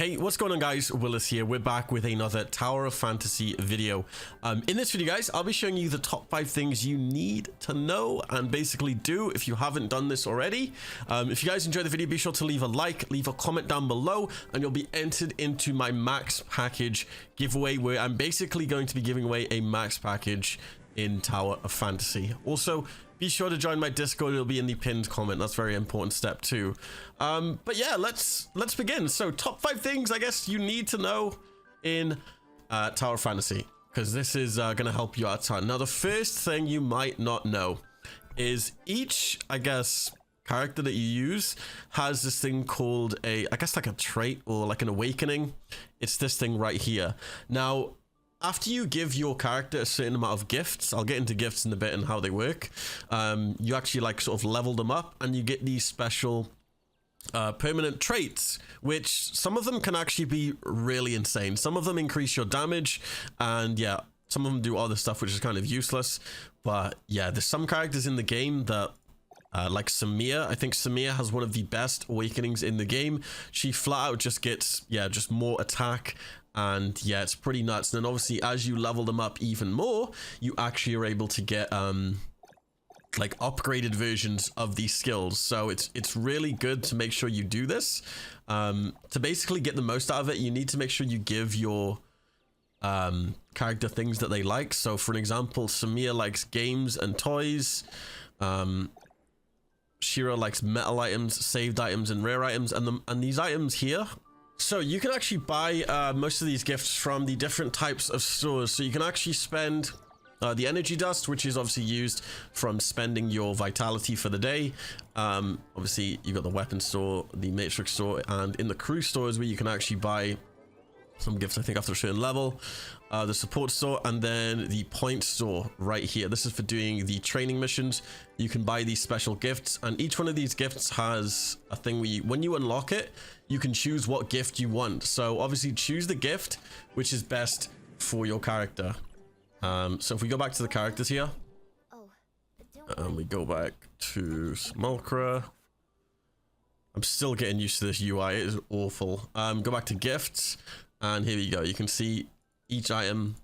Hey, what's going on guys? Willis here. We're back with another Tower of Fantasy video. In this video guys, I'll be showing you the top 5 things you need to know and basically do if you haven't done this already. If you guys enjoyed the video, be sure to leave a like, leave a comment down below, and you'll be entered into my max package giveaway where I'm basically going to be giving away a max package in Tower of Fantasy. Also, be sure to join my Discord. It'll be in the pinned comment. That's a very important step too. But yeah, let's begin. So top 5 things I guess you need to know in Tower of Fantasy, because this is gonna help you out a ton. Now the first thing you might not know is each, I guess, character that you use has this thing called a, I guess like a trait or like an awakening. It's this thing right here. Now after you give your character a certain amount of gifts, I'll get into gifts in a bit and how they work, you actually like sort of level them up and you get these special permanent traits, which some of them can actually be really insane. Some of them increase your damage, and yeah, some of them do other stuff which is kind of useless. But yeah, there's some characters in the game that like Samir. I think Samir has one of the best awakenings in the game. She flat out just gets, yeah, just more attack. And yeah, it's pretty nuts. And then obviously as you level them up even more, you actually are able to get like upgraded versions of these skills. So it's really good to make sure you do this. To basically get the most out of it, you need to make sure you give your character things that they like. So for an example, Samir likes games and toys. Shira likes metal items, saved items, and rare items. And these items here, so you can actually buy most of these gifts from the different types of stores. So you can actually spend the energy dust, which is obviously used from spending your vitality for the day. Obviously you've got the weapon store, the matrix store, and in the crew stores where you can actually buy some gifts, I think after a certain level. The support store, and then the point store right here. This is for doing the training missions. You can buy these special gifts, and each one of these gifts has a thing where when you unlock it, you can choose what gift you want. So obviously choose the gift which is best for your character. So if we go back to the characters here, and we go back to Smulkra. I'm still getting used to this UI. It is awful. Go back to gifts, and here we go. You can see each item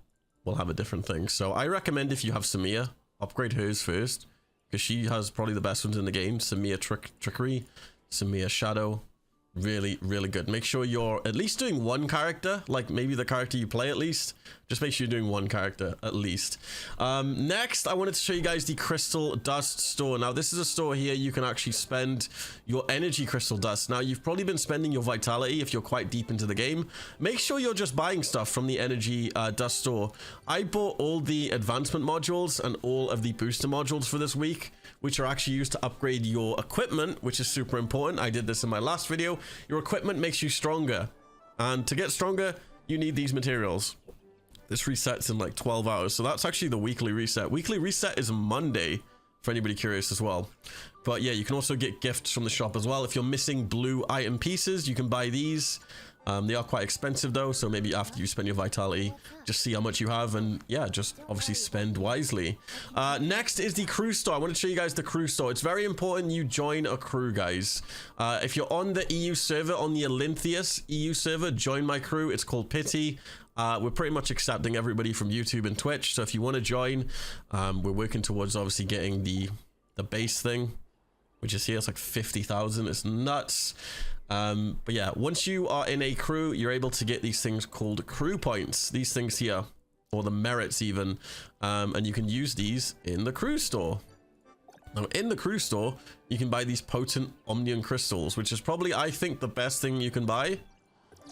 will have a different thing. So I recommend if you have Samir, upgrade hers first, because she has probably the best ones in the game. Samir Trickery, Samir Shadow. Really good. Make sure you're at least doing one character, like maybe the character you play at least. Just make sure you're doing one character at least. Next, I wanted to show you guys the crystal dust store. Now this is a store here you can actually spend your energy crystal dust. Now you've probably been spending your vitality if you're quite deep into the game. Make sure you're just buying stuff from the energy dust store. I bought all the advancement modules and all of the booster modules for this week, which are actually used to upgrade your equipment, which is super important. I did this in my last video. Your equipment makes you stronger, and to get stronger you need these materials. This resets in like 12 hours, so that's actually the weekly reset. Weekly reset is Monday for anybody curious as well. But yeah, you can also get gifts from the shop as well. If you're missing blue item pieces, you can buy these. They are quite expensive though, so maybe after you spend your vitality, just see how much you have, and yeah, just obviously spend wisely. Next is the crew store. I want to show you guys the crew store. It's very important you join a crew, guys. If you're on the EU server, on the Olinthius EU server, join my crew. It's called Pity. We're pretty much accepting everybody from YouTube and Twitch, so if you want to join, we're working towards obviously getting the base thing, which is here. It's like 50,000. It's nuts. But yeah, once you are in a crew, you're able to get these things called crew points, these things here, or the merits even, and you can use these in the crew store. Now in the crew store, you can buy these potent Omnium crystals, which is probably, I think, the best thing you can buy,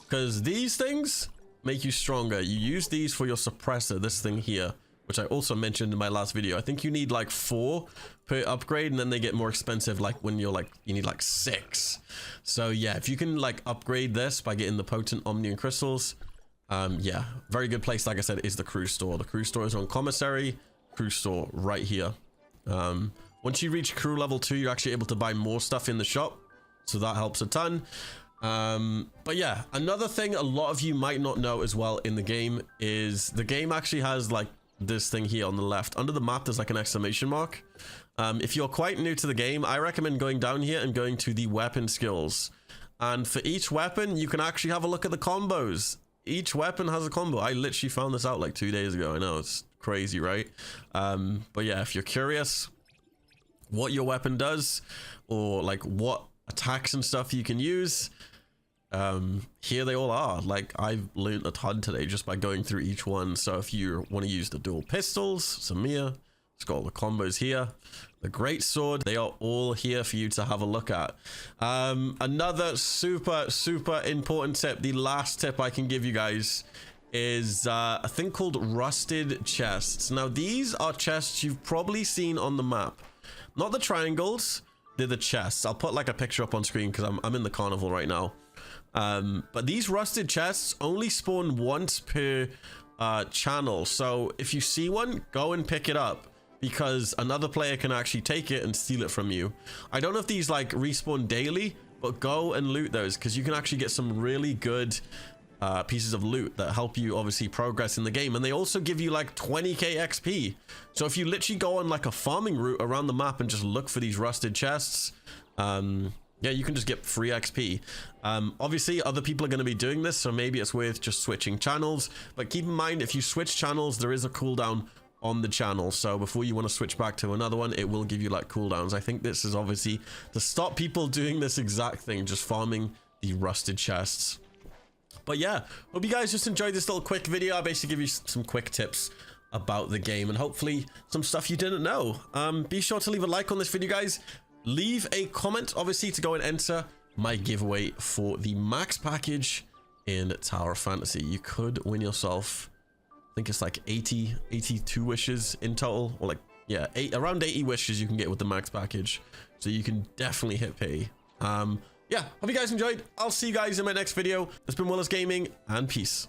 because these things make you stronger. You use these for your suppressor, this thing here, which I also mentioned in my last video. I think you need like 4 per upgrade, and then they get more expensive like when you're like, you need like 6. So yeah, if you can like upgrade this by getting the potent Omnium crystals, yeah, very good place, like I said, is the crew store. The crew store is on Commissary, crew store right here. Once you reach crew level 2, you're actually able to buy more stuff in the shop, so that helps a ton. But yeah, another thing a lot of you might not know as well in the game is the game actually has like this thing here on the left. Under the map, there's like an exclamation mark. If you're quite new to the game, I recommend going down here and going to the weapon skills. And for each weapon, you can actually have a look at the combos. Each weapon has a combo. I literally found this out like 2 days ago. I know, it's crazy, right? But yeah, if you're curious what your weapon does, or like what attacks and stuff you can use, here they all are. Like, I've learned a ton today just by going through each one. So if you want to use the dual pistols, Samir, it's got all the combos here. The great sword, they are all here for you to have a look at. Another super important tip, the last tip I can give you guys, is a thing called rusted chests. Now these are chests you've probably seen on the map, not the triangles, they're the chests. I'll put like a picture up on screen because I'm in the carnival right now. But these rusted chests only spawn once per channel, so if you see one, go and pick it up, because another player can actually take it and steal it from you. I don't know if these like respawn daily, but go and loot those, because you can actually get some really good pieces of loot that help you obviously progress in the game. And they also give you like 20k XP. So if you literally go on like a farming route around the map and just look for these rusted chests, yeah, you can just get free XP. Obviously other people are going to be doing this, so maybe it's worth just switching channels. But keep in mind, if you switch channels, there is a cooldown on the channel, so before you want to switch back to another one, it will give you like cooldowns. I think this is obviously to stop people doing this exact thing, just farming the rusted chests. But yeah, hope you guys just enjoyed this little quick video. I basically give you some quick tips about the game and hopefully some stuff you didn't know. Be sure to leave a like on this video, guys. Leave a comment obviously to go and enter my giveaway for the max package in Tower of Fantasy. You could win yourself, I think it's like 82 wishes in total, or like, yeah, around 80 wishes you can get with the max package, so you can definitely hit pay. Yeah, hope you guys enjoyed. I'll see you guys in my next video. It's been Willis Gaming, and peace.